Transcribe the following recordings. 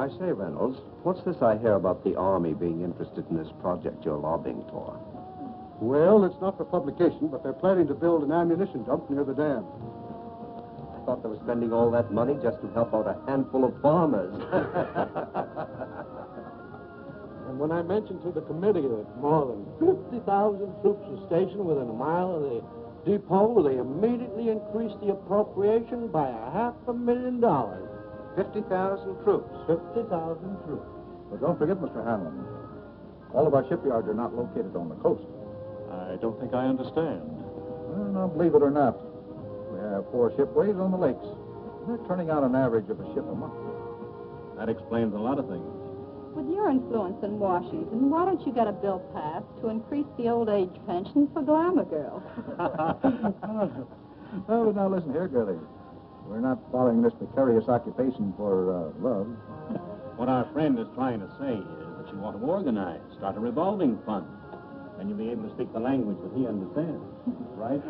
I say, Reynolds, what's this I hear about the Army being interested in this project you're lobbying for? Well, it's not for publication, but they're planning to build an ammunition dump near the dam. I thought they were spending all that money just to help out a handful of farmers. And when I mentioned to the committee that more than 50,000 troops were stationed within a mile of the depot, they immediately increased the appropriation by $500,000. 50,000 troops. 50,000 troops. But don't forget, Mr. Hanlon, all of our shipyards are not located on the coast. I don't think I understand. Well, now, believe it or not, we have 4 shipways on the lakes. They're turning out an average of a ship a month. That explains a lot of things. With your influence in Washington, why don't you get a bill passed to increase the old age pension for glamour girls? Oh, now listen here, girlie. We're not following this precarious occupation for love. What our friend is trying to say is that you want to organize, start a revolving fund. And you'll be able to speak the language that he understands, right?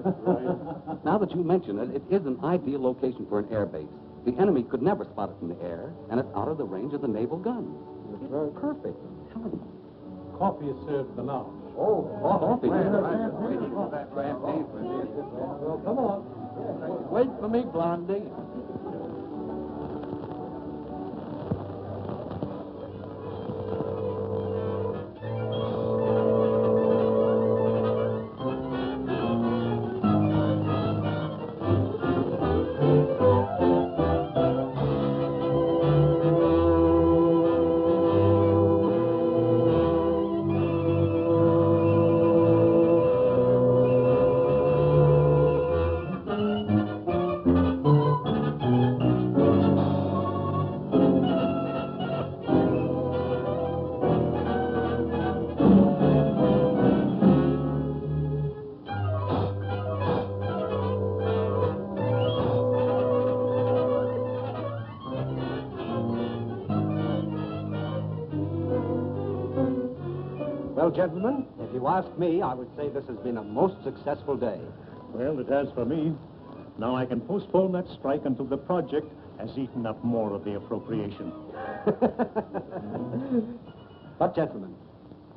That's right. Now that you mention it, it is an ideal location for an air base. The enemy could never spot it from the air, and it's out of the range of the naval guns. That's right. Perfect. Tell him. Coffee is served for now. Coffee. Well, come on. Wait for me, Blondie. Well, gentlemen, if you ask me, I would say this has been a most successful day. Well, it has for me. Now I can postpone that strike until the project has eaten up more of the appropriation. But, gentlemen,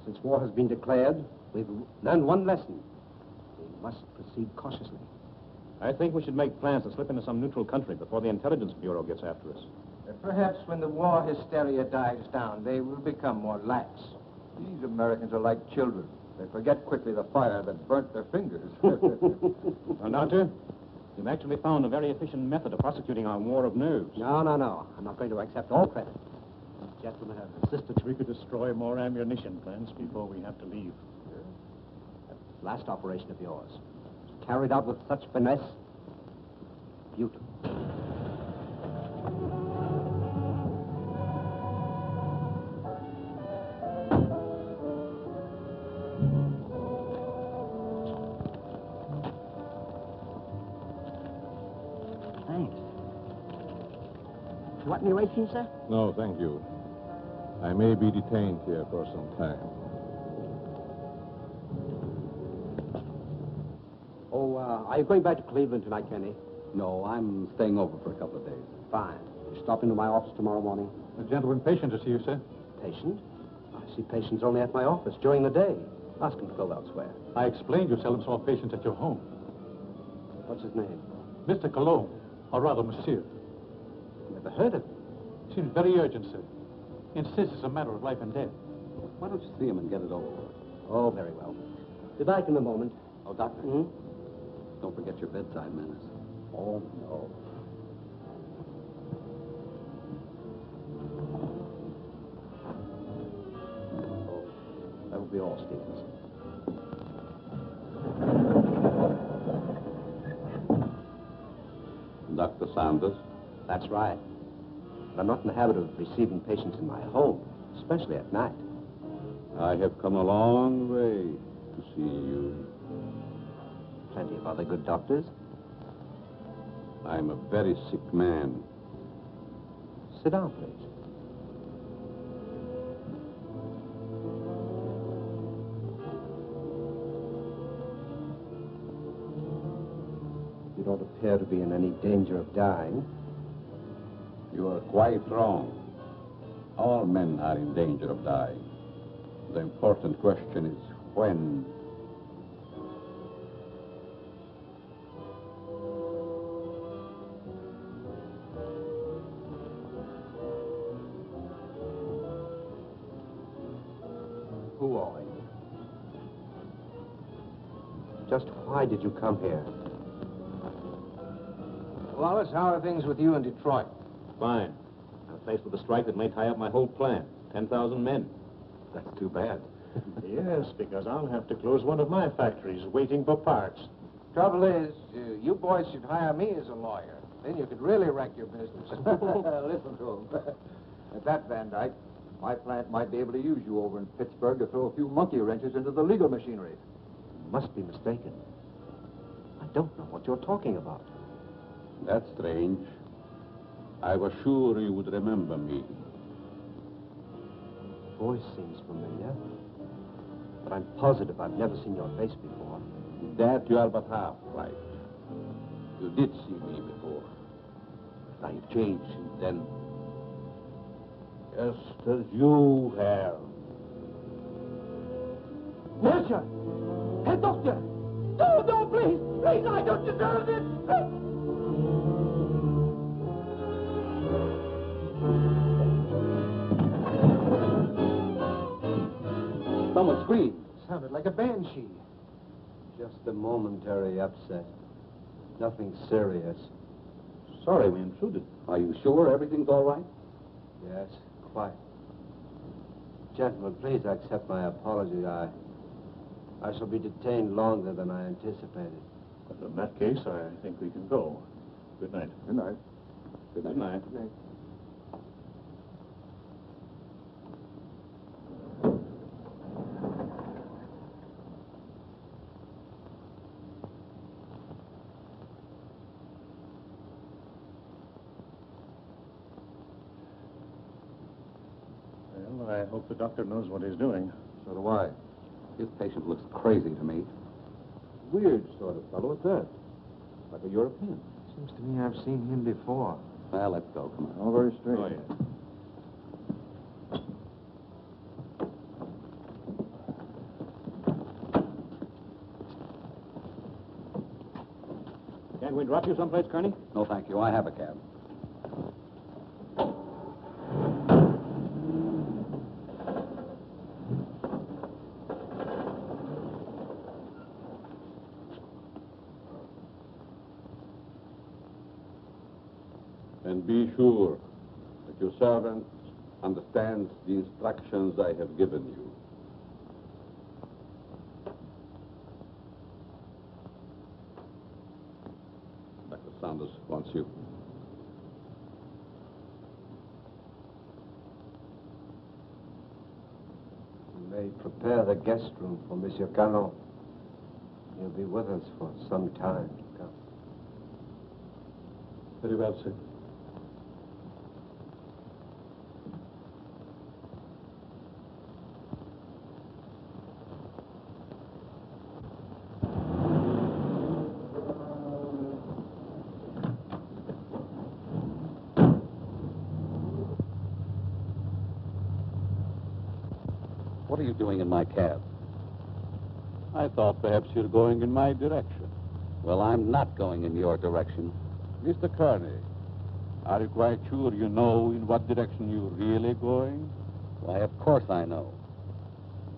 since war has been declared, we've learned one lesson. We must proceed cautiously. I think we should make plans to slip into some neutral country before the Intelligence Bureau gets after us. Perhaps when the war hysteria dies down, they will become more lax. These Americans are like children. They forget quickly the fire that burnt their fingers. Now, Doctor, you've actually found a very efficient method of prosecuting our war of nerves. No. I'm not going to accept all credit. These gentlemen have insisted We could destroy more ammunition plants before we have to leave. that last operation of yours. Carried out with such finesse. Beautiful. Thanks. You want any waiting, sir? No, thank you. I may be detained here for some time. Oh, are you going back to Cleveland tonight, Kenny? No, I'm staying over for a couple of days. Fine. You stop into my office tomorrow morning. A gentleman patient to see you, sir. Patient? I see patients only at my office during the day. Ask him to go elsewhere. I explained you seldom saw patients at your home. What's his name? Mr. Colomb, or rather, Monsieur. Never heard of him. Seems very urgent, sir. Insists it's a matter of life and death. Why don't you see him and get it over with? Oh, very well. Be back in a moment. Oh, Doctor, don't forget your bedside manners. Oh, no. Oh, that will be all, Stevens. Dr. Sanders? That's right. But I'm not in the habit of receiving patients in my home, especially at night. I have come a long way to see you. Plenty of other good doctors. I'm a very sick man. Sit down, please. You don't appear to be in any danger of dying. You are quite wrong. All men are in danger of dying. The important question is when. Who are you? Just why did you come here? Wallace, how are things with you in Detroit? Fine. I'm faced with a strike that may tie up my whole plant. 10,000 men. That's too bad. Yes, because I'll have to close one of my factories waiting for parts. Trouble is, you boys should hire me as a lawyer. Then you could really wreck your business. Listen to him. At that, Van Dyke, my plant might be able to use you over in Pittsburgh to throw a few monkey wrenches into the legal machinery. You must be mistaken. I don't know what you're talking about. That's strange. I was sure you would remember me. Voice seems familiar, but I'm positive I've never seen your face before. That you are but half right. You did see me before. But I've changed since then. Just as you have. Monsieur! Herr Doctor! No, please! Please, I don't deserve this! Someone screamed. Sounded like a banshee. Just a momentary upset. Nothing serious. Sorry we intruded. Are you sure everything's all right? Yes, quite. Gentlemen, please accept my apology. I shall be detained longer than I anticipated. Well, in that case, I think we can go. Good night. Good night. Good night. Good night. Well, I hope the doctor knows what he's doing. So do I. This patient looks crazy to me. Weird sort of fellow at that. Like a European. Seems to me I've seen him before. Well, let's go. Come on. All very strange. Oh, yeah. Can't we drop you someplace, Kearney? No, thank you. I have a cab. And be sure that your servant understands the instructions I have given you. Dr. Saunders wants you. You may prepare the guest room for Monsieur Colomb. He'll be with us for some time to come. Very well, sir. What are you doing in my cab? I thought perhaps you're going in my direction. Well, I'm not going in your direction. Mr. Kearney, are you quite sure you know in what direction you're really going? Why, of course I know.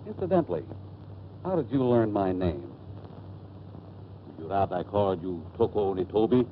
Incidentally, how did you learn my name? Would you rather I called you Toko Nitobi?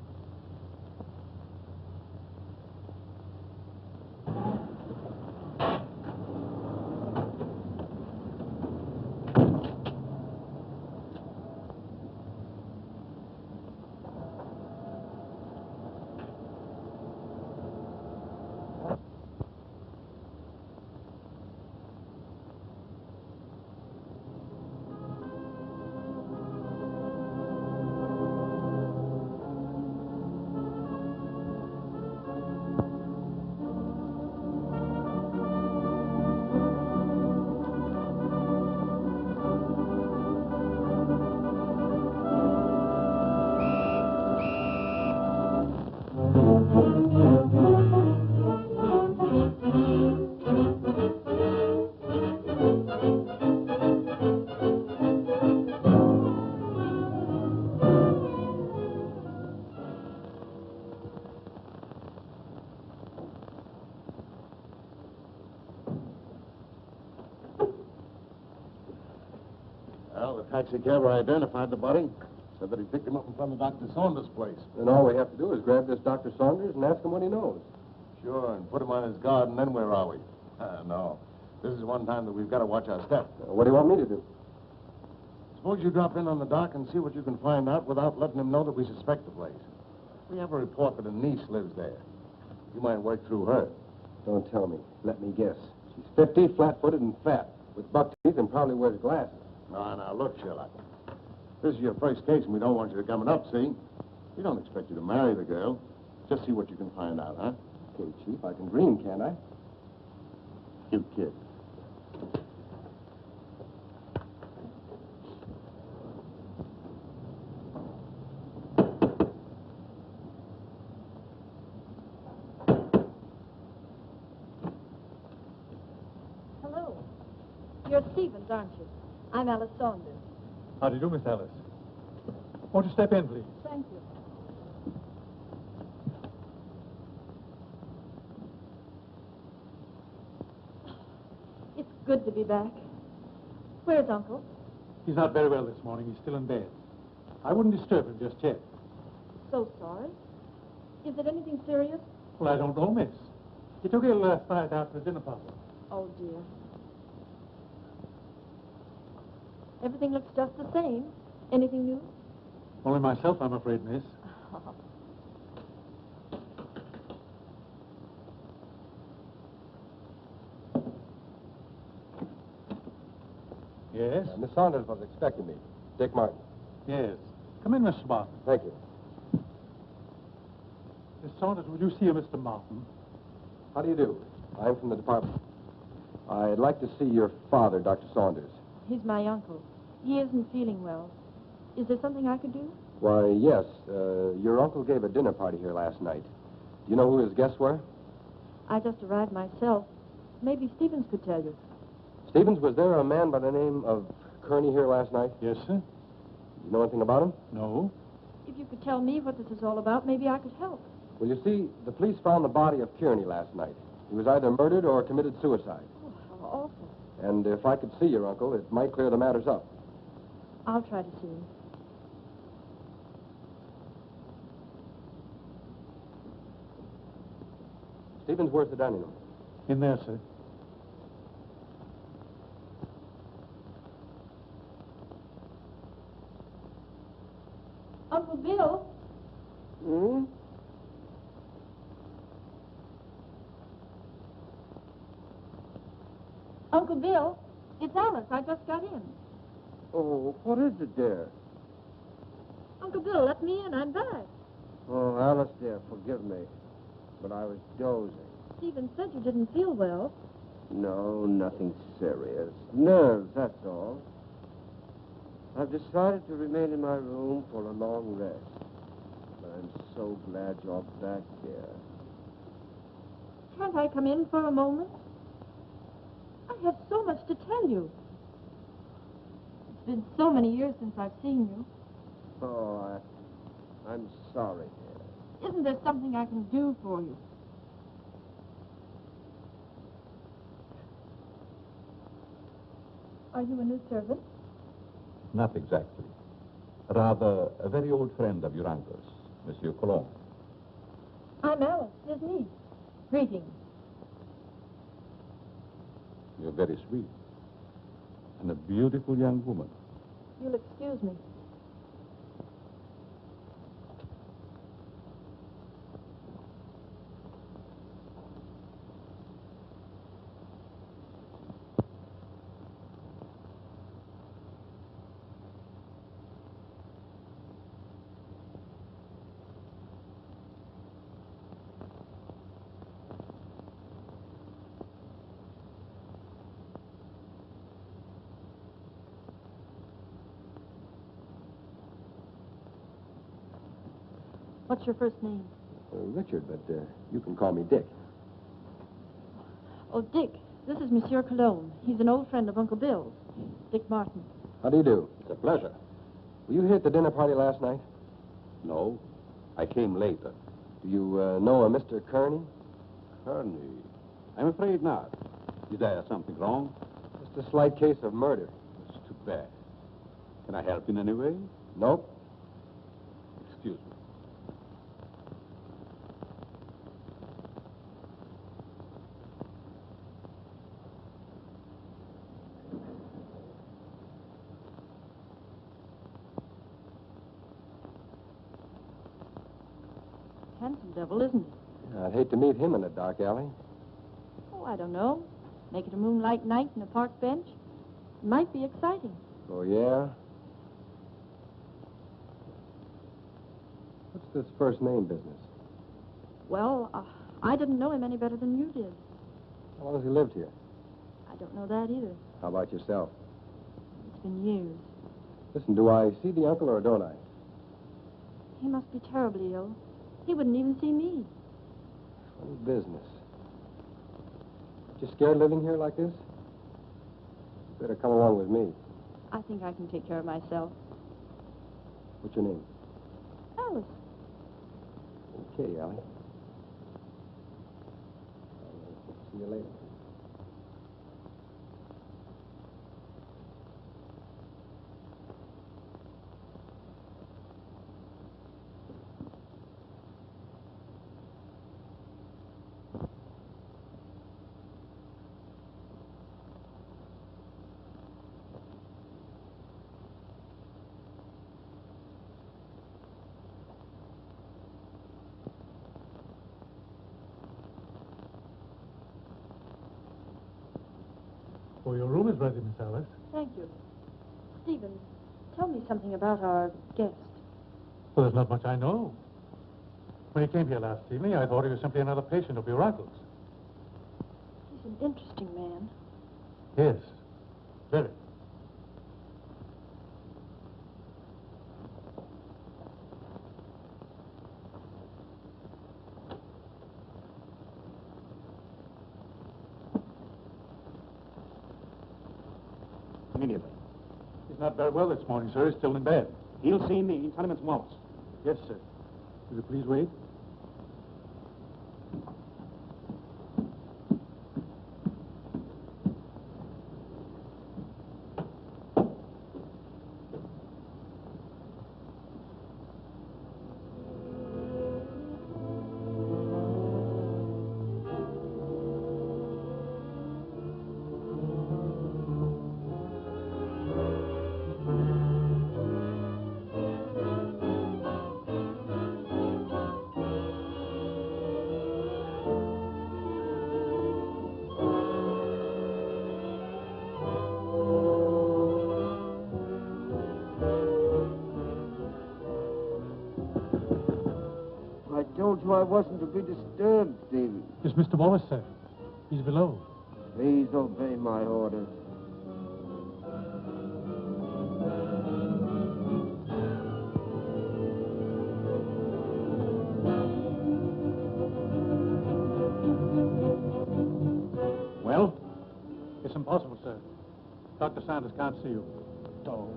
Well, the taxi cabber identified the body. Said that he picked him up in front of Dr. Saunders' place. Then all we have to do is grab this Dr. Saunders and ask him what he knows. Sure, and put him on his guard, and then where are we? No. This is one time that we've got to watch our step. What do you want me to do? Suppose you drop in on the dock and see what you can find out without letting him know that we suspect the place. We have a report that a niece lives there. You might work through her. Don't tell me. Let me guess. She's 50, flat-footed, and fat, with buck teeth, and probably wears glasses. Now, look, Sherlock. This is your first case, and we don't want you to come up, see? We don't expect you to marry the girl. Just see what you can find out, huh? Okay, Chief, I can dream, can't I? You kid. Hello. You're Stevens, aren't you? I'm Alice Saunders. How do you do, Miss Alice? Won't you step in, please? Thank you. It's good to be back. Where's Uncle? He's not very well this morning. He's still in bed. I wouldn't disturb him just yet. So sorry. Is it anything serious? Well, I don't know, miss. He took ill last night after a dinner party. Oh, dear. Everything looks just the same. Anything new? Only myself, I'm afraid, miss. Yes? Miss Saunders was expecting me. Dick Martin. Yes. Come in, Mr. Martin. Thank you. Miss Saunders, will you see a Mr. Martin? How do you do? I'm from the department. I'd like to see your father, Dr. Saunders. He's my uncle. He isn't feeling well. Is there something I could do? Why, yes. Your uncle gave a dinner party here last night. Do you know who his guests were? I just arrived myself. Maybe Stevens could tell you. Stevens, was there a man by the name of Kearney here last night? Yes, sir. You know anything about him? No. If you could tell me what this is all about, maybe I could help. Well, you see, the police found the body of Kearney last night. He was either murdered or committed suicide. Oh, how awful. And if I could see your uncle, it might clear the matters up. I'll try to see him. Stevens, where's the dining room? In there, sir. Uncle Bill? Hmm? Uncle Bill? It's Alice. I just got in. Oh, what is it, dear? Uncle Bill, let me in. I'm back. Oh, Alice, dear, forgive me. But I was dozing. Stephen said you didn't feel well. No, nothing serious. Nerves, that's all. I've decided to remain in my room for a long rest. But I'm so glad you're back here. Can't I come in for a moment? I have so much to tell you. It's been so many years since I've seen you. Oh, I'm sorry, dear. Isn't there something I can do for you? Are you a new servant? Not exactly. Rather, a very old friend of your uncle's, Monsieur Colomb. I'm Alice, his niece. Greetings. You're very sweet. And a beautiful young woman. You'll excuse me. What's your first name? Richard, but you can call me Dick. Oh, Dick. This is Monsieur Colomb. He's an old friend of Uncle Bill's. Dick Martin. How do you do? It's a pleasure. Were you here at the dinner party last night? No, I came later. Do you know a Mr. Kearney? Kearney? I'm afraid not. Is there something wrong? Just a slight case of murder. It's too bad. Can I help in any way? Nope. Excuse me. Handsome devil, isn't he? I'd hate to meet him in a dark alley. Oh, I don't know. Make it a moonlight night in a park bench. It might be exciting. Oh, yeah? What's this first name business? Well, I didn't know him any better than you did. How long has he lived here? I don't know that either. How about yourself? It's been years. Listen, do I see the uncle or don't I? He must be terribly ill. He wouldn't even see me. Funny business. You scared living here like this? You better come along with me. I think I can take care of myself. What's your name? Alice. Okay, Allie. See you later. Oh, your room is ready, Miss Alice. Thank you. Stephen, tell me something about our guest. Well, there's not much I know. When he came here last evening, I thought he was simply another patient of your uncle's. He's an interesting man. Yes, very. Immediately. He's not very well this morning, sir. He's still in bed. He'll see me. Tell him it's Wallace. Yes, sir. Will you please wait? I told you I wasn't to be disturbed, Stephen. It's Mr. Wallace, sir. He's below. Please obey my orders. Well? It's impossible, sir. Dr. Sanders can't see you. Oh.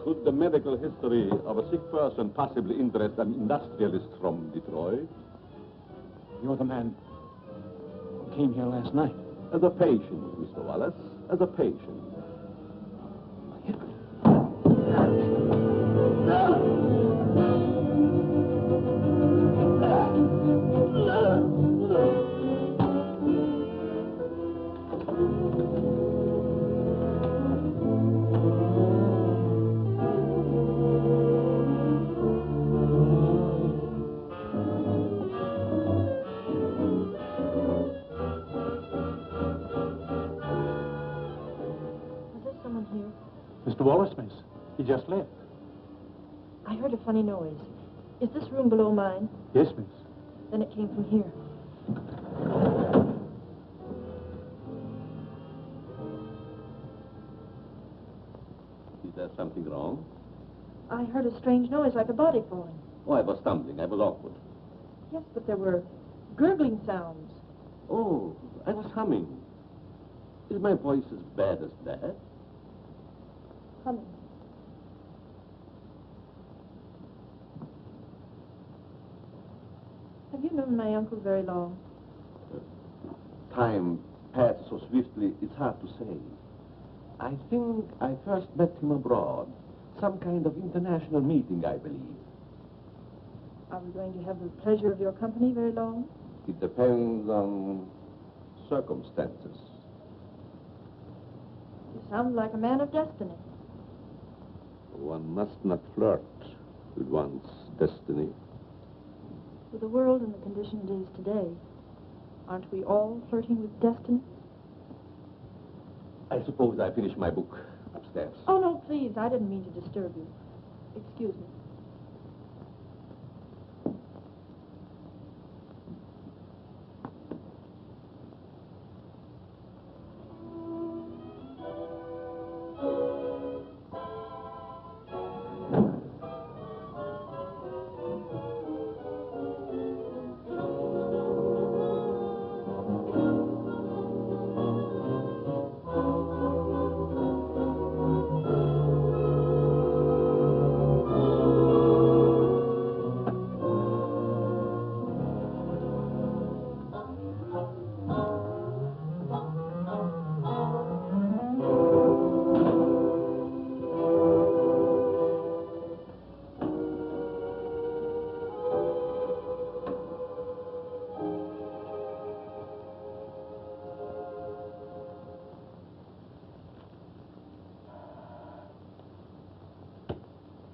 Could the medical history of a sick person possibly interest an industrialist from Detroit? You're the man who came here last night. As a patient, Mr. Wallace, as a patient. Mr. Wallace, miss. He just left. I heard a funny noise. Is this room below mine? Yes, miss. Then it came from here. Is there something wrong? I heard a strange noise like a body falling. Oh, I was stumbling. I was awkward. Yes, but there were gurgling sounds. Oh, I was humming. Is my voice as bad as that? Humming. Have you known my uncle very long? Time passed so swiftly, it's hard to say. I think I first met him abroad. Some kind of international meeting, I believe. Are we going to have the pleasure of your company very long? It depends on circumstances. You sound like a man of destiny. One must not flirt with one's destiny. With the world and the condition it is today, aren't we all flirting with destiny? I suppose I finished my book upstairs. Oh, no, please. I didn't mean to disturb you. Excuse me.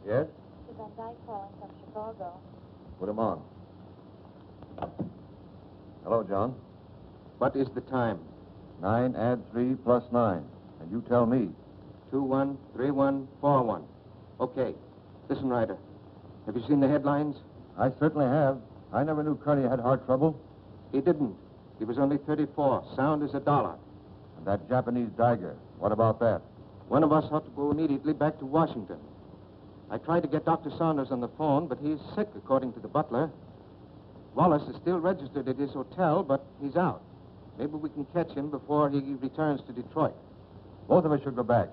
Yes? Mr. Van Dyke calling from Chicago. Put him on. Hello, John. What is the time? 9 add 3 plus 9. And you tell me. 213141. Okay. Listen, Ryder. Have you seen the headlines? I certainly have. I never knew Curly had heart trouble. He didn't. He was only 34. Sound as $1. And that Japanese dagger. What about that? One of us ought to go immediately back to Washington. I tried to get Dr. Saunders on the phone, but he's sick, according to the butler. Wallace is still registered at his hotel, but he's out. Maybe we can catch him before he returns to Detroit. Both of us should go back.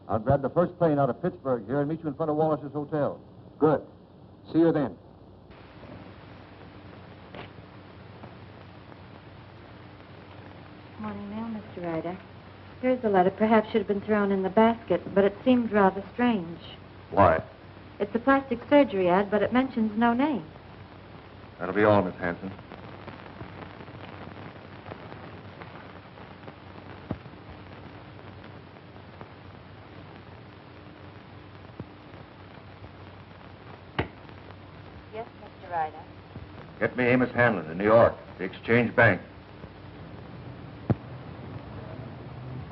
I'll grab the first plane out of Pittsburgh here and meet you in front of Wallace's hotel. Good. See you then. Morning mail, Mr. Ryder. Here's the letter. Perhaps should have been thrown in the basket, but it seemed rather strange. Why? It's a plastic surgery ad, but it mentions no name. That'll be all, Miss Hanson. Yes, Mr. Ryder. Get me Amos Hanlon in New York, the Exchange Bank.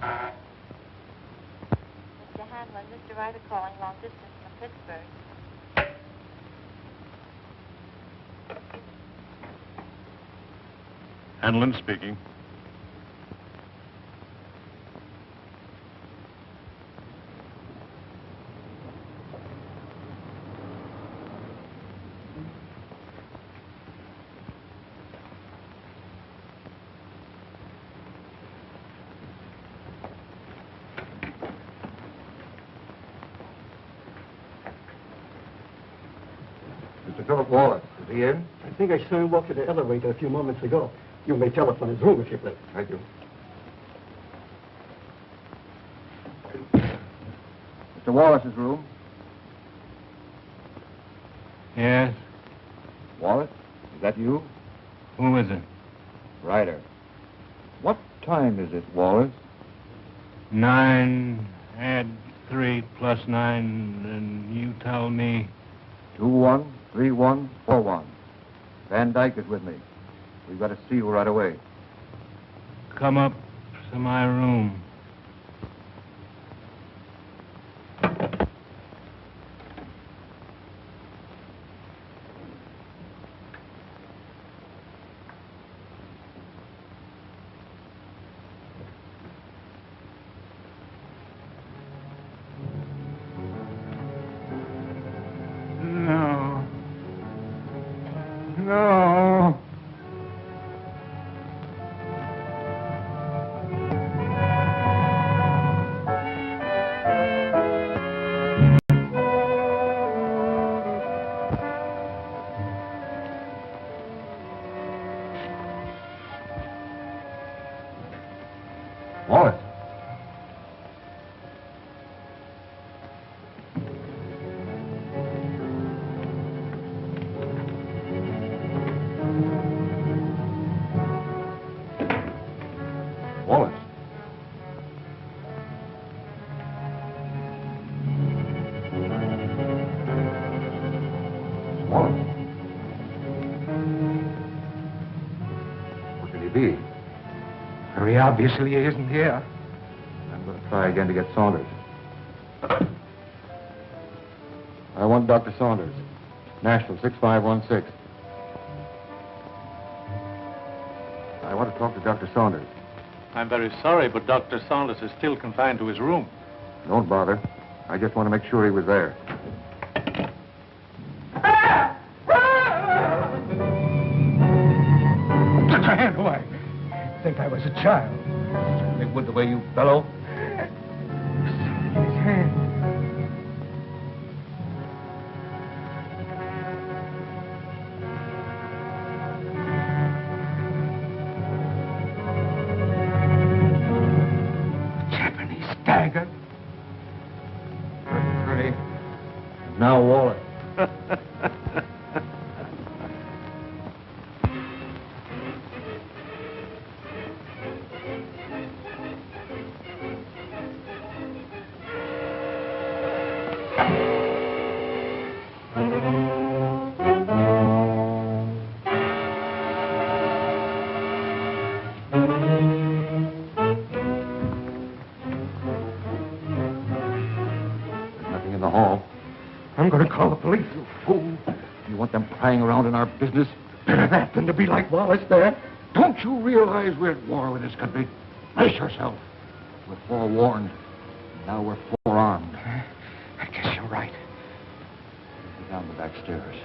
Mr. Hanlon, Mr. Ryder calling long distance from Pittsburgh. Hanlon speaking. Mr. Philip Wallace, is he in? I think I saw him walk to the elevator a few moments ago. You may telephone his room if you please. Thank you. Mr. Wallace's room. Yes? Wallace, is that you? Who is it? Ryder. What time is it, Wallace? 9 add 3 plus 9, and you tell me... 213141. Van Dyke is with me. We've got to see you right away. Come up to my room. Mr. Wallace. Wallace. Wallace. Where could he be? Very obviously he isn't here. I'm going to try again to get Saunders. I want Dr. Saunders. National 6516. I want to talk to Dr. Saunders. I'm very sorry, but Dr. Saunders is still confined to his room. Don't bother. I just want to make sure he was there. Put your hand away. Think I was a child. It would the way you bellow. His hand. Japanese dagger. Pretty. Now Wallace. Nothing in the hall. I'm going to call the police. You fool. You want them prying around in our business? Better that than to be like Wallace there. Don't you realize we're at war with this country? Brace yourself. We're forewarned. Now we're forearmed. I guess you're right. Down the back stairs.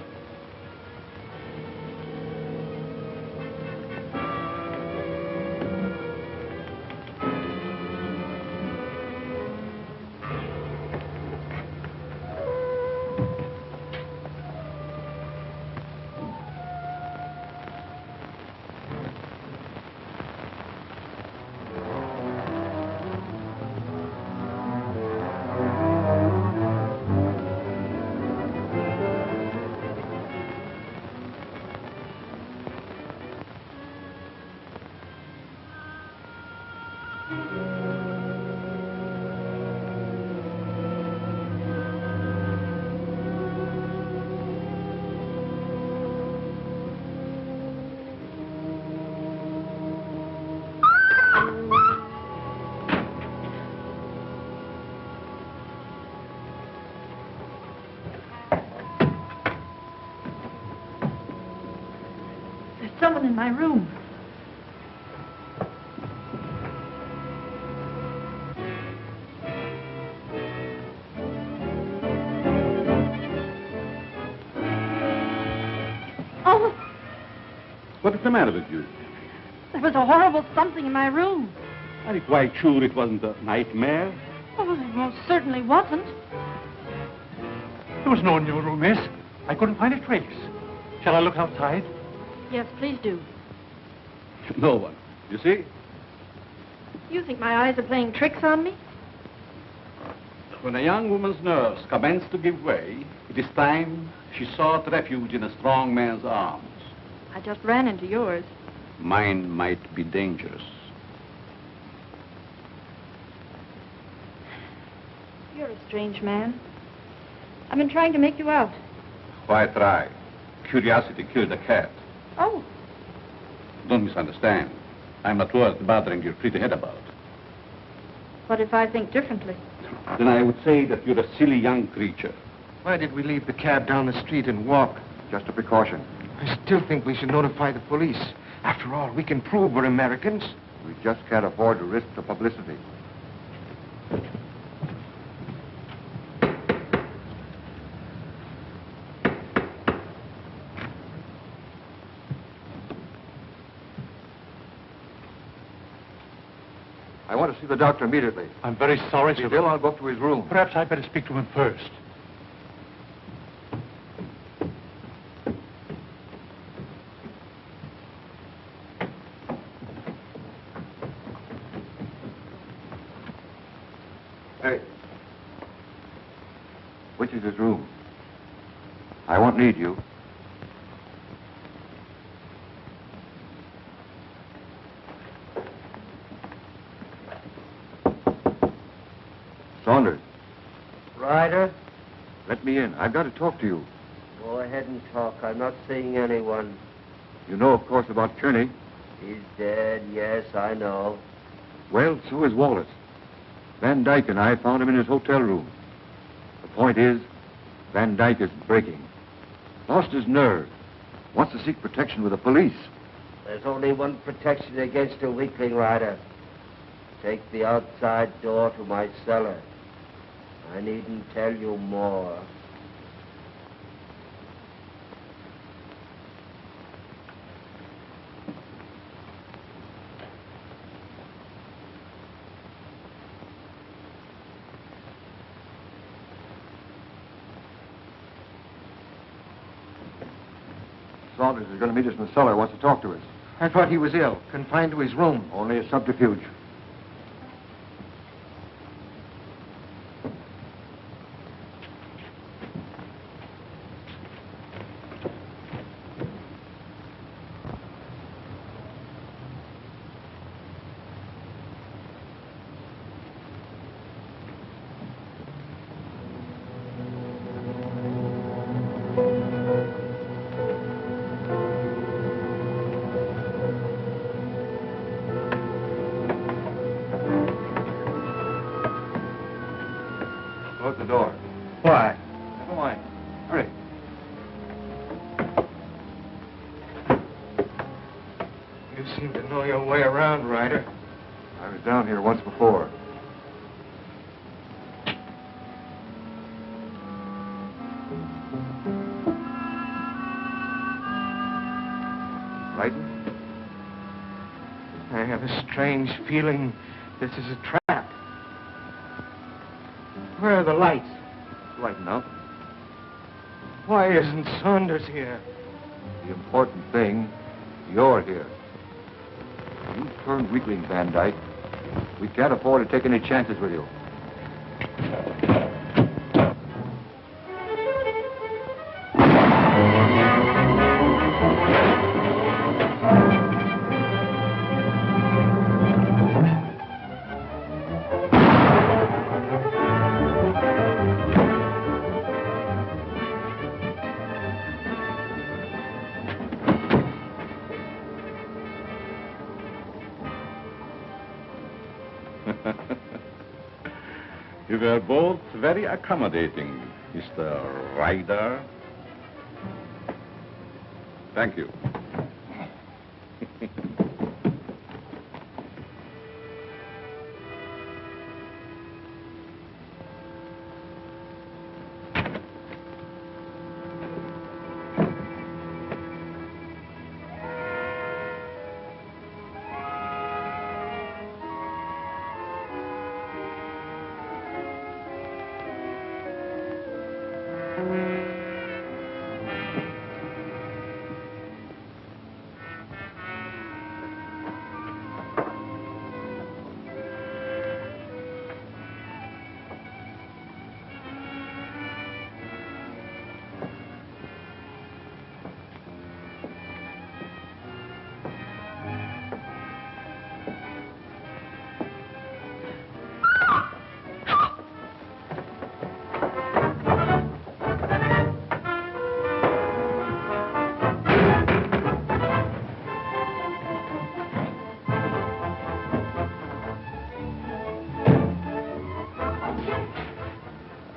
Someone in my room. Oh, What is the matter with you? there was a horrible something in my room. Are you quite sure it wasn't a nightmare? Oh, it most certainly wasn't. There was no one in your room, miss. I couldn't find a trace. Shall I look outside? Yes, please do. No one. You see? You think my eyes are playing tricks on me? When a young woman's nerves commence to give way, it is time she sought refuge in a strong man's arms. I just ran into yours. Mine might be dangerous. You're a strange man. I've been trying to make you out. Why try? Curiosity killed a cat. Oh, Don't misunderstand. I'm not worth bothering your pretty head about. what if I think differently? Then I would say that you're a silly young creature. Why did we leave the cab down the street and walk? Just a precaution. I still think we should notify the police. After all, we can prove we're Americans. We just can't afford to risk the publicity. I want to see the doctor immediately. I'm very sorry, sir. Bill, I'll go up to his room. Perhaps I'd better speak to him first. Hey. Which is his room? I won't need you. Saunders. Ryder? Let me in. I've got to talk to you. Go ahead and talk. I'm not seeing anyone. You know, of course, about Kearney. He's dead, yes, I know. Well, so is Wallace. Van Dyke and I found him in his hotel room. The point is, Van Dyke is breaking. Lost his nerve. Wants to seek protection with the police. There's only one protection against a weakling, Ryder. Take the outside door to my cellar. I needn't tell you more. Saunders is going to meet us in the cellar. Wants to talk to us. I thought he was ill, confined to his room. Only a subterfuge. Close the door. Why? Never mind. Hurry. You seem to know your way around, Ryder. I was down here once before. Frightened? I have a strange feeling this is a trap. Where are the lights? Light enough. Why isn't Saunders here? The important thing, you're here. You turned weakling, Van Dyke. We can't afford to take any chances with you. You were both very accommodating, Mr. Ryder. Thank you.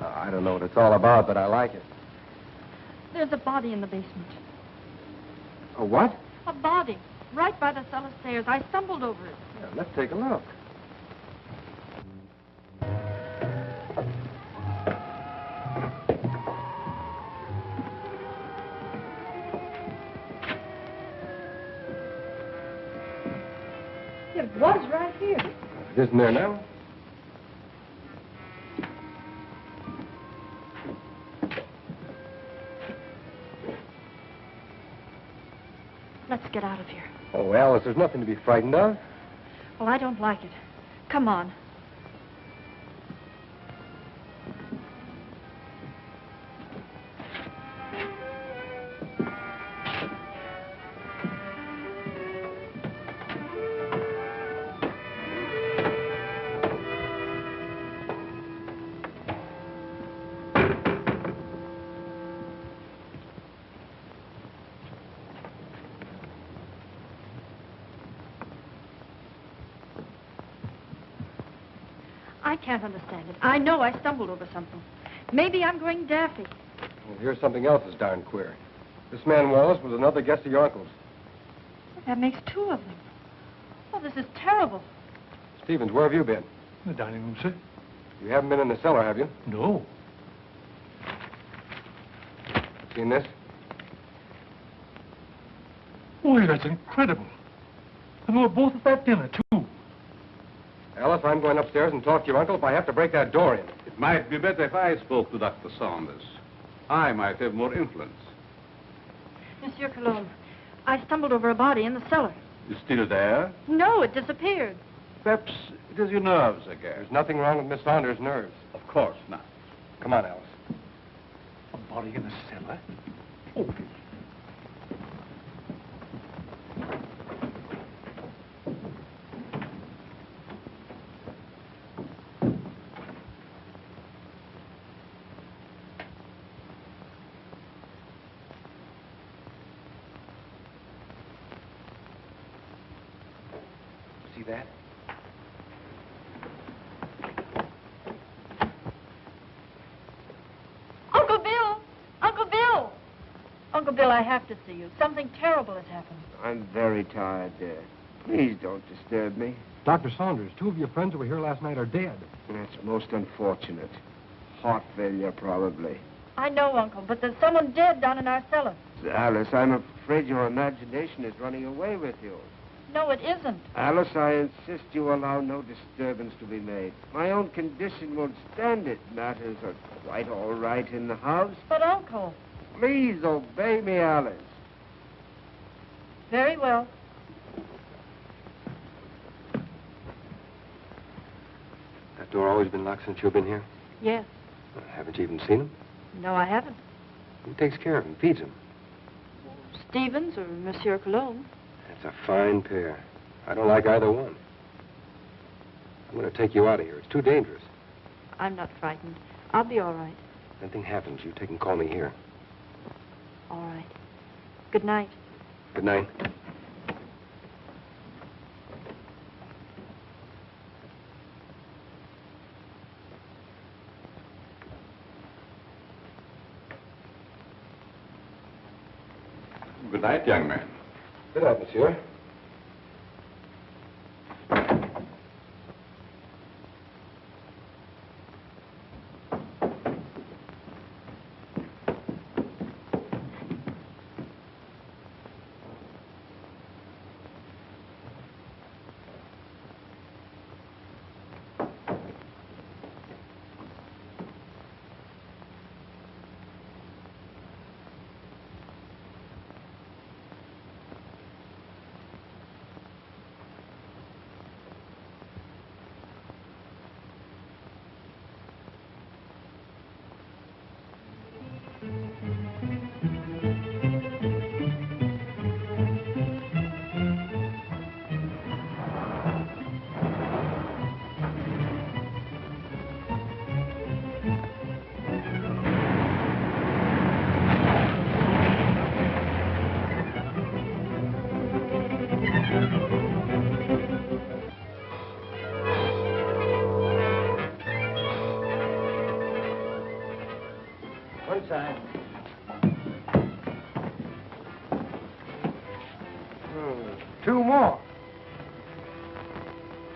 I don't know what it's all about, but I like it. There's a body in the basement. A what? A body. Right by the cellar stairs. I stumbled over it. Yeah, let's take a look. It was right here. It isn't there now? Let's get out of here. Oh, Alice, there's nothing to be frightened of. Well, I don't like it. Come on. I can't understand it. I know I stumbled over something. Maybe I'm going daffy. Well, here's something else that's darn queer. This man Wallace was another guest of your uncle's. That makes two of them. Oh, this is terrible. Stevens, where have you been? In the dining room, sir. You haven't been in the cellar, have you? No. Seen this? Boy, that's incredible. And we were both at that dinner, too. Alice, I'm going upstairs and talk to your uncle if I have to break that door in. It might be better if I spoke to Dr. Saunders. I might have more influence. Monsieur Colomb, I stumbled over a body in the cellar. It's still there? No, it disappeared. Perhaps it is your nerves again. There's nothing wrong with Miss Saunders' nerves. Of course not. Come on, Alice. A body in the cellar? Oh. See that? Uncle Bill! Uncle Bill! Uncle Bill, I have to see you. Something terrible has happened. I'm very tired, dear. Please don't disturb me. Dr. Saunders, two of your friends who were here last night are dead. That's most unfortunate. Heart failure, probably. I know, Uncle, but there's someone dead down in our cellar. Alice, I'm afraid your imagination is running away with you. No, it isn't. Alice, I insist you allow no disturbance to be made. My own condition won't stand it. Matters are quite all right in the house. But, Uncle... Please obey me, Alice. Very well. That door always been locked since you've been here? Yes. Haven't you even seen him? No, I haven't. Who takes care of him, feeds him? Stevens or Monsieur Colomb. That's a fine pair. I don't like either one. I'm going to take you out of here. It's too dangerous. I'm not frightened. I'll be all right. If anything happens, you take and call me here. All right. Good night. Good night. Good night, young man. Good night, monsieur. One side. Two more.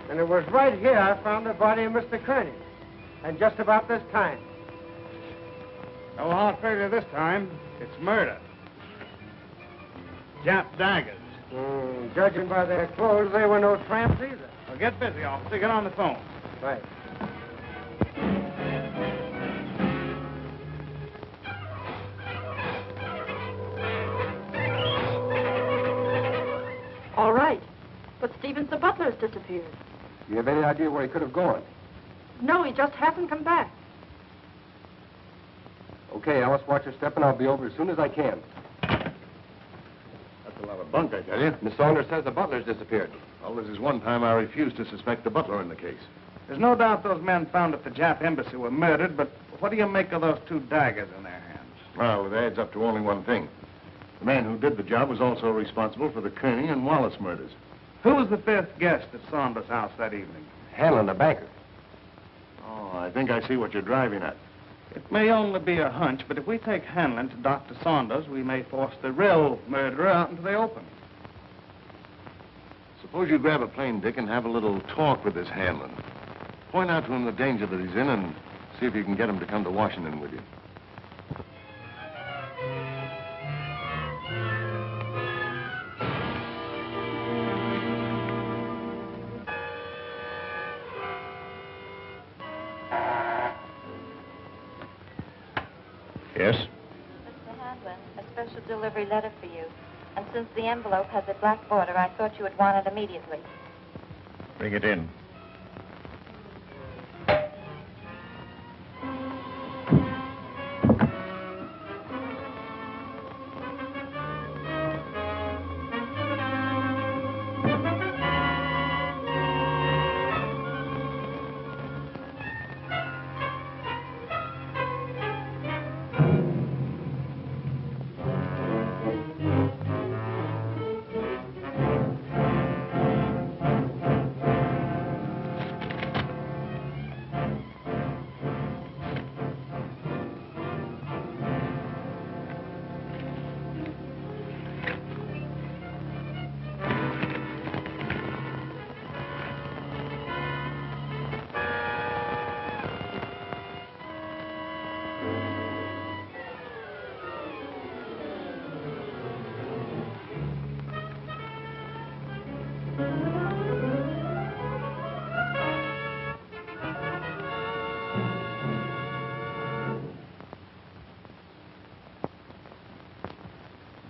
And it was right here I found the body of Mr. Kearney. And just about this time. No heart failure this time. It's murder. Jap daggers. Judging by their clothes, they were no tramps either. Well, get busy, officer. Get on the phone. Right. All right. But Stevens the butler has disappeared. You have any idea where he could have gone? No, he just hasn't come back. Okay, Alice, watch your step, and I'll be over as soon as I can. That's a lot of bunk, I tell you. Miss Saunders says the butler's disappeared. Well, this is one time I refused to suspect the butler in the case. There's no doubt those men found at the Jap embassy were murdered, but what do you make of those two daggers in their hands? Well, it adds up to only one thing. The man who did the job was also responsible for the Kearney and Wallace murders. Who was the fifth guest at Saunders' house that evening? Hanlon, the banker. Oh, I think I see what you're driving at. It may only be a hunch, but if we take Hanlon to Dr. Saunders, we may force the real murderer out into the open. Suppose you grab a plane, Dick, and have a little talk with this Hanlon. Point out to him the danger that he's in and see if you can get him to come to Washington with you. Yes? Mr. Hanlon, a special delivery letter for you. And since the envelope has a black border, I thought you would want it immediately. Bring it in.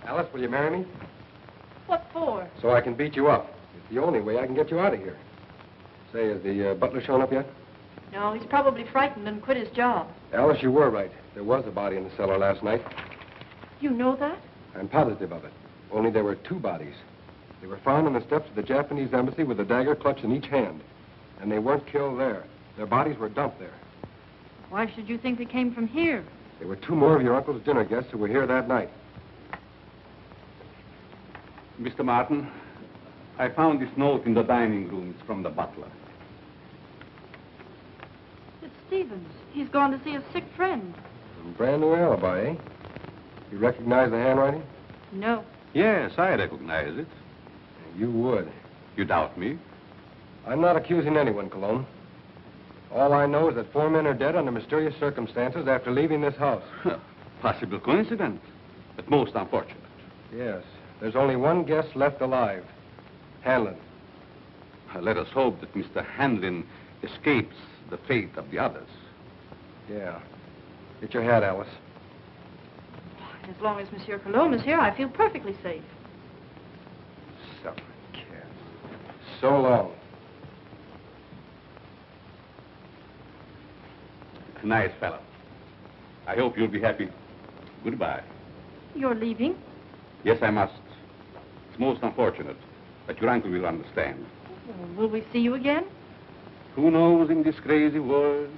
Alice, will you marry me? What for? So I can beat you up. It's the only way I can get you out of here. Say, has the butler shown up yet? No, he's probably frightened and quit his job. Alice, you were right. There was a body in the cellar last night. You know that? I'm positive of it. Only there were two bodies. They were found on the steps of the Japanese embassy with a dagger clutched in each hand. And they weren't killed there. Their bodies were dumped there. Why should you think they came from here? There were two more of your uncle's dinner guests who were here that night. Mr. Martin, I found this note in the dining room. It's from the butler. It's Stevens. He's gone to see a sick friend. Brand new alibi, eh? You recognize the handwriting? No. Yes, I recognize it. You would. You doubt me? I'm not accusing anyone, Colomb. All I know is that 4 men are dead under mysterious circumstances after leaving this house. Possible coincidence, but most unfortunate. Yes. There's only one guest left alive. Hanlon. Let us hope that Mr. Hanlon escapes the fate of the others. Yeah. Get your hat, Alice. As long as Monsieur Colomb is here, I feel perfectly safe. Some cat. So long. Nice fellow. I hope you'll be happy. Goodbye. You're leaving? Yes, I must. It's most unfortunate, but your uncle will understand. Will we see you again? Who knows in this crazy world?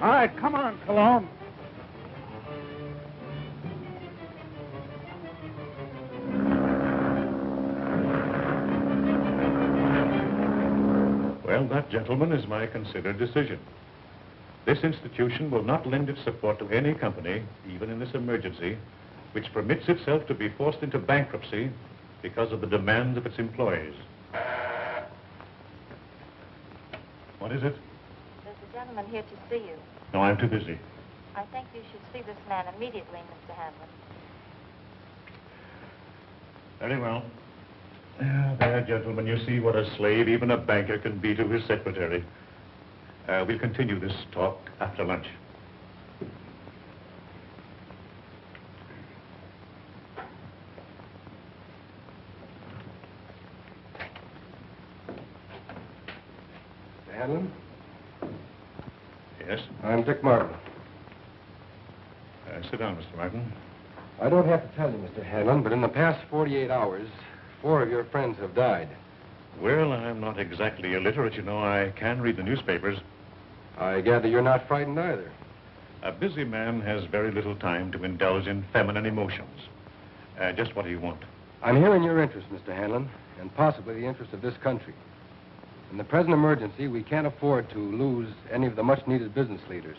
All right, come on, Colomb. Well, that, gentlemen, is my considered decision. This institution will not lend its support to any company, even in this emergency, which permits itself to be forced into bankruptcy because of the demands of its employees. What is it? There's a gentleman here to see you. No, I'm too busy. I think you should see this man immediately, Mr. Hanlon. Very well. There, gentlemen, you see what a slave even a banker can be to his secretary. We'll continue this talk after lunch. Hanlon? Yes? I'm Dick Martin. Sit down, Mr. Martin. I don't have to tell you, Mr. Hanlon, but in the past 48 hours, 4 of your friends have died. Well, I'm not exactly illiterate, you know. I can read the newspapers. I gather you're not frightened either. A busy man has very little time to indulge in feminine emotions. Just what do you want? I'm here in your interest, Mr. Hanlon, and possibly the interest of this country. In the present emergency, we can't afford to lose any of the much-needed business leaders.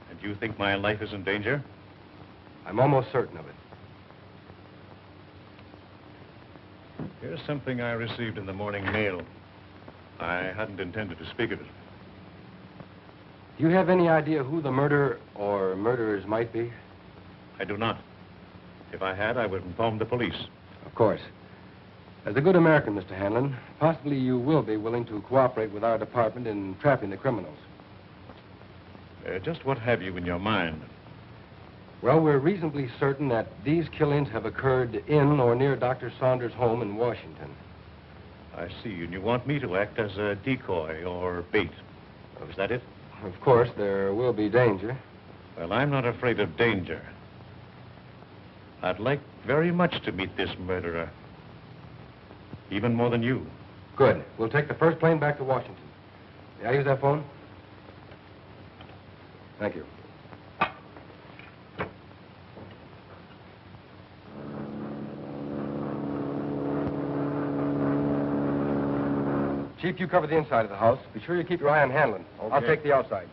And you think my life is in danger? I'm almost certain of it. Here's something I received in the morning mail. I hadn't intended to speak of it. Do you have any idea who the murderer or murderers might be? I do not. If I had, I would inform the police. Of course. As a good American, Mr. Hanlon, possibly you will be willing to cooperate with our department in trapping the criminals. Just what have you in your mind? Well, we're reasonably certain that these killings have occurred in or near Dr. Saunders' home in Washington. I see, and you want me to act as a decoy or bait. Is that it? Of course, there will be danger. Well, I'm not afraid of danger. I'd like very much to meet this murderer. Even more than you. Good. We'll take the first plane back to Washington. May I use that phone? Thank you. Chief, you cover the inside of the house. Be sure you keep your eye on Hanlon. Okay. I'll take the outside.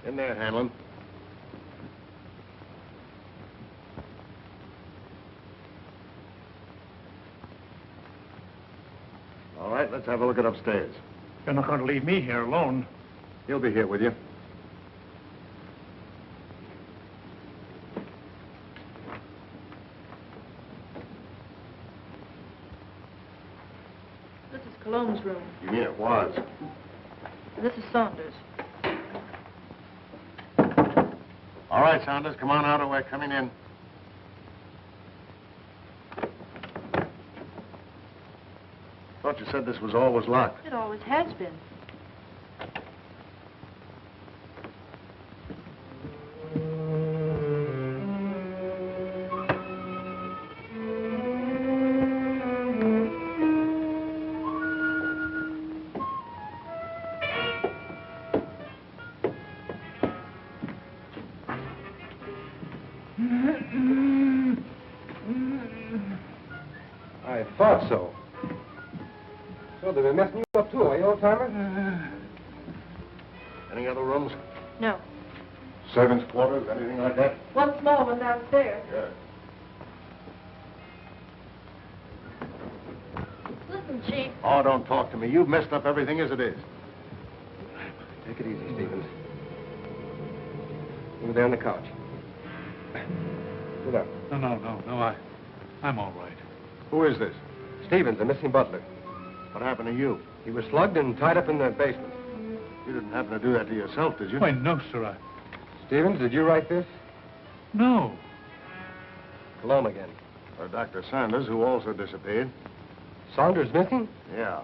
In there, Hanlon. All right, let's have a look at upstairs. You're not going to leave me here alone. He'll be here with you. This is Colomb's room. You mean it was? This is Saunders. All right, Saunders, come on out or we're coming in. Thought you said this was always locked. It always has been. I thought so. So they've been messing you up too, eh, old-timer? Any other rooms? No. Servants' quarters, anything like that? One small one downstairs. Yeah. Listen, Chief. Oh, don't talk to me. You've messed up everything as it is. Take it easy, Stevens. Over there on the couch. Sit up. No, I'm all right. Who is this? Stevens, the missing butler. What happened to you? He was slugged and tied up in the basement. You didn't happen to do that to yourself, did you? Why, no, sir. Stevens, did you write this? No. Colomb again. Or Dr. Saunders, who also disappeared. Saunders missing? Yeah.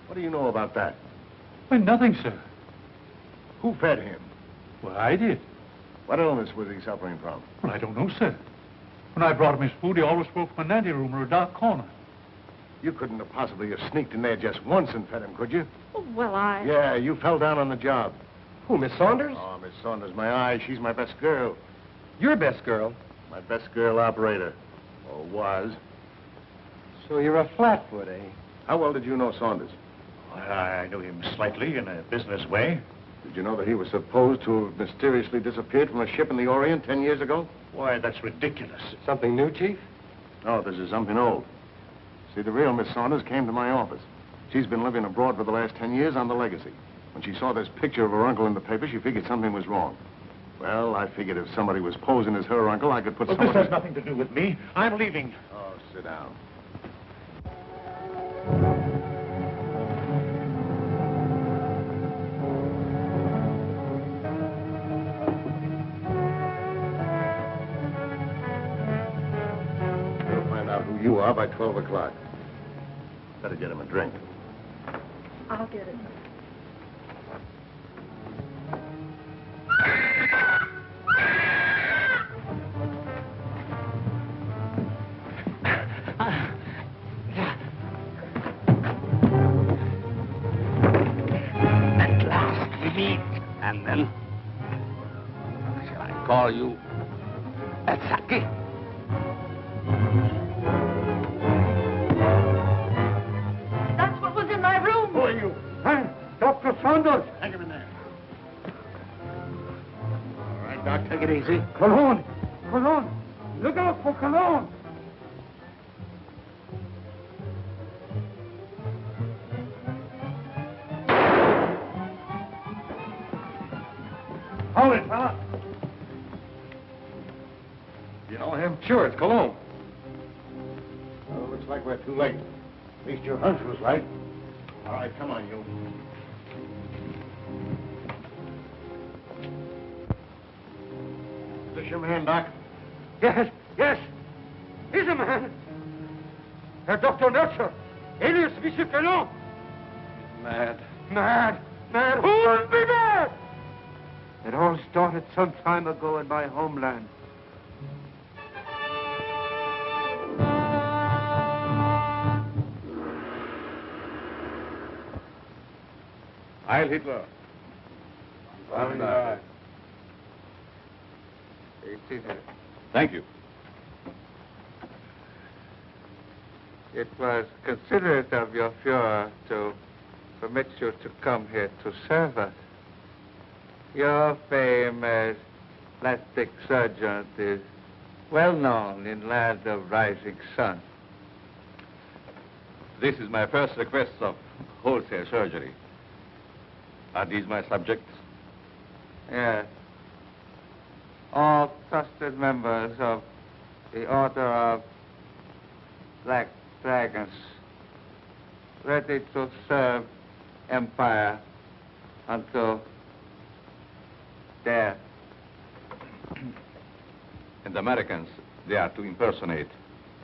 What do you know about that? Why, nothing, sir. Who fed him? Well, I did. What illness was he suffering from? Well, I don't know, sir. When I brought him his food, he always spoke from an anteroom or a dark corner. You couldn't have possibly have sneaked in there just once and fed him, could you? Oh, well, I... Yeah, you fell down on the job. Who, Miss Saunders? Oh, Miss Saunders, my eye. She's my best girl. Your best girl? My best girl operator. Or was. So you're a flatfoot, eh? How well did you know Saunders? I knew him slightly in a business way. Did you know that he was supposed to have mysteriously disappeared from a ship in the Orient 10 years ago? Why, that's ridiculous. Something new, Chief? No, this is something old. See, the real Miss Saunders came to my office. She's been living abroad for the last 10 years on the legacy. When she saw this picture of her uncle in the paper, she figured something was wrong. Well, I figured if somebody was posing as her uncle, I could put Well, someone... this has nothing to do with me. I'm leaving. Oh, sit down. We'll find out who you are by 12 o'clock. Better get him a drink. I'll get it. At last we meet. And then, shall I call you Atsaki? That's what was in my room. Who are you? I'm Dr. Saunders. Hang him in there. All right, Doc, take it easy. Colomb! Colomb! Look out for Colomb! Hold it, fella. You know him? Sure, it's Colomb. Well, looks like we're too late. At least your hunch was right. All right, come on, you. Is this your man, Doc? Yes, yes. He's a man. Dr. Nelson, alias Monsieur Colomb. Mad. Mad. Mad. Who would be mad? It all started some time ago in my homeland. Heil Hitler. Thank you. It was considerate of your Fuhrer to permit you to come here to serve us. Your fame as plastic surgeon is well known in land of rising sun. This is my first request of wholesale surgery. Are these my subjects? Yes. All trusted members of the Order of Black Dragons, ready to serve Empire until death. And the Americans, they are to impersonate.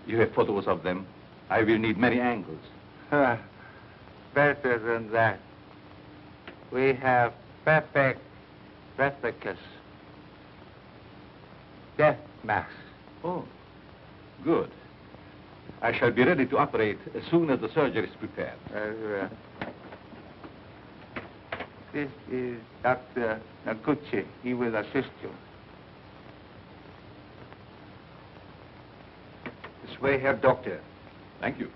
You have photos of them. I will need many angles. Better than that. We have perfect replicas. Death masks. Oh, good. I shall be ready to operate as soon as the surgery is prepared. This is Dr. Naguchi. He will assist you. This way, Herr Doctor. Thank you.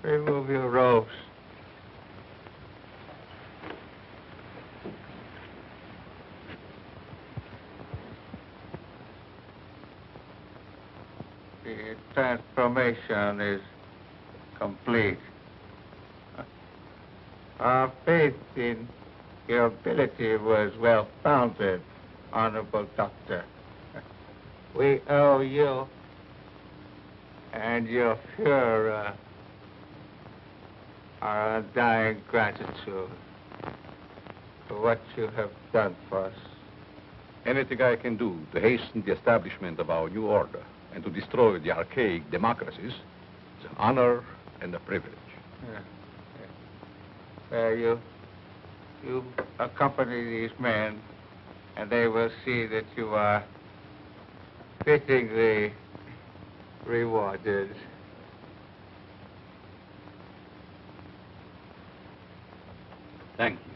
Remove your robes. The transformation is complete. Our faith in your ability was well founded, Honorable Doctor. We owe you and your Fuhrer our undying gratitude for what you have done for us. Anything I can do to hasten the establishment of our new order and to destroy the archaic democracies is an honor and a privilege. You accompany these men, and they will see that you are fittingly rewarded. Thank you.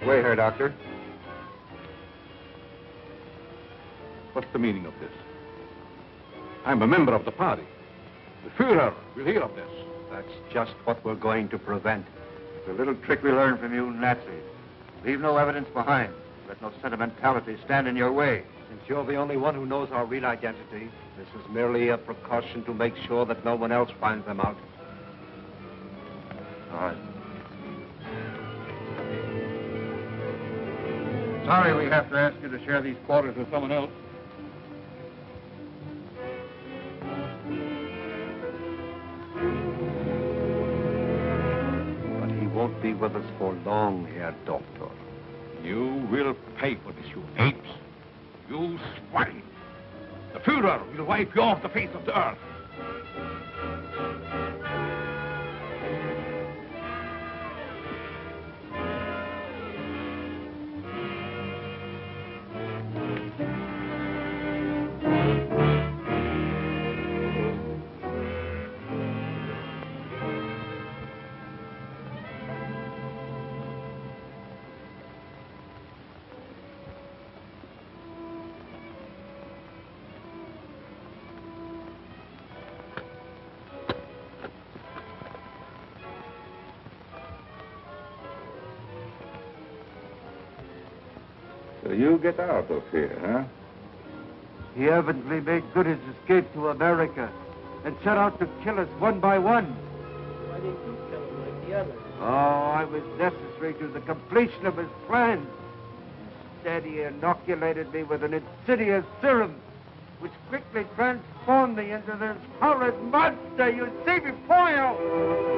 This way here, Doctor. What's the meaning of this? I'm a member of the party. The Fuhrer will hear of this. That's just what we're going to prevent. It's a little trick we learned from you Nazis. Leave no evidence behind. Let no sentimentality stand in your way. Since you're the only one who knows our real identity, this is merely a precaution to make sure that no one else finds them out. All right. Sorry we have to ask you to share these quarters with someone else. But he won't be with us for long, Herr Doctor. You will pay for this, you apes. You swine. The Fuhrer will wipe you off the face of the earth. So you get out of here, huh? He evidently made good his escape to America and set out to kill us one by one. Why didn't you kill him like the others? Oh, I was necessary to the completion of his plan. Instead, he inoculated me with an insidious serum, which quickly transformed me into this horrid monster you see before you.